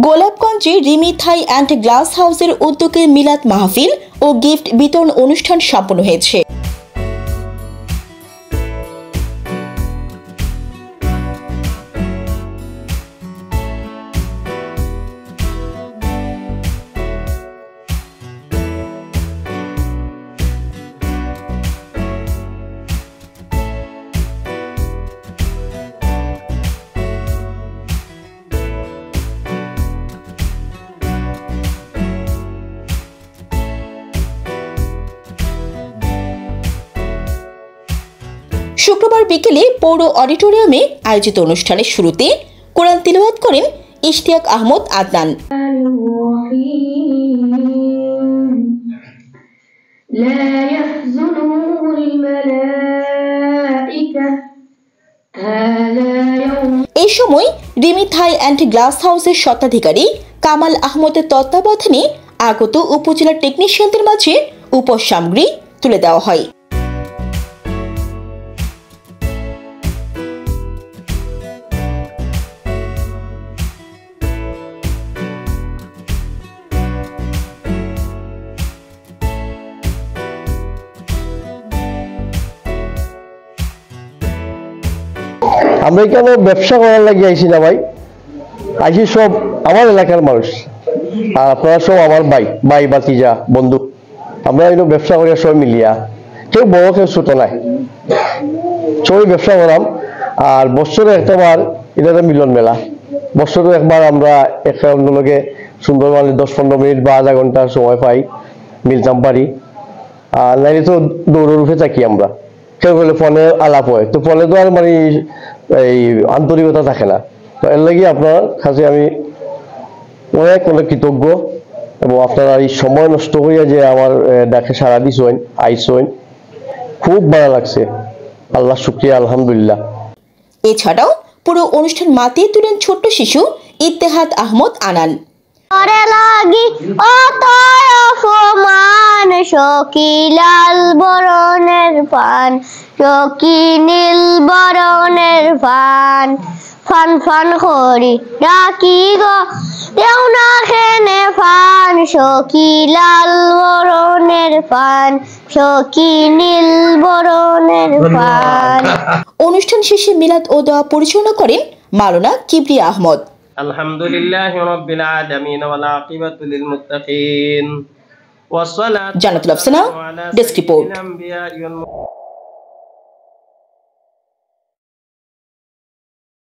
গোলাপগঞ্জে Rimi Thai and glass হাউসের উদ্যোগে মিলাদ মাহফিল ও গিফট বিতরণ অনুষ্ঠান সম্পন্ন হয়েছে। শুক্রবার বিকেলে পৌর অডিটোরিয়ামে আয়োজিত অনুষ্ঠানের শুরুতে কোরআন তিলাওয়াত করেন ইশতিয়াক আহমদ আদনান। এই সময় রিমি থাই অ্যান্ড গ্লাস হাউসের স্বত্বাধিকারী কামাল আহমদের তত্ত্বাবধানে আগত উপজেলা টেকনিশিয়ানদের মাঝে উপসামগ্রী তুলে দেওয়া হয়। আমরা এখানে ব্যবসা করার লাগে আইসি না ভাই, আইসি সব আমার এলাকার মানুষ, আর আপনারা সব আমার ভাই বাতিজা বন্ধু। আমরা এগুলো ব্যবসা করিয়া সব মিলিয়া, কেউ বড় কেউ ছোট নাই, সবাই ব্যবসা করাম। আর বছরে একটা বার এটা একটা মিলন মেলা, বছরে একবার আমরা একটা অন্যলোকে সুন্দর মানে 10-15 মিনিট বা আধা ঘন্টা সময় পাই, মিলতাম পারি। আর নাইলে তো দৌড়ের রূপে থাকি আমরা, কেউ বলে ফোনে আলাপ হয়, তো ফোনে তো আর মানে এই আন্তরিকতা থাকে না। তো এর লাগি আপনার কাছে আমি অনেক অনেক কৃতজ্ঞ, এবং আপনারা এই সময় নষ্ট করিয়া যে আমার ডাকে সারা দিছেন আইসেন, খুব ভালো লাগছে। আল্লাহ শুকরিয়া, আলহামদুলিল্লাহ। এছাড়াও পুরো অনুষ্ঠান মাতিয়ে তুলেন ছোট্ট শিশু ইত্তেহাদ আহমদ আনান। শকিলাল বরণের পান, শকি নীল বরণের পান, ফান ফান করি ডাকি গো দেও না খেনে পান, শকিলাল বরণের পান, শকি নীল বরণের পান। অনুষ্ঠান শেষে মিলাদ ও দোয়া পরিচালনা করেন মাওলানা কিবরিয়া আহমদ। আলহামদুলিল্লাহি রাব্বিল আলামিন ওয়াল আকিবাতু লিল মুত্তাকিন। জান্নাতুল আফসানা, ডেস্ক রিপোর্ট।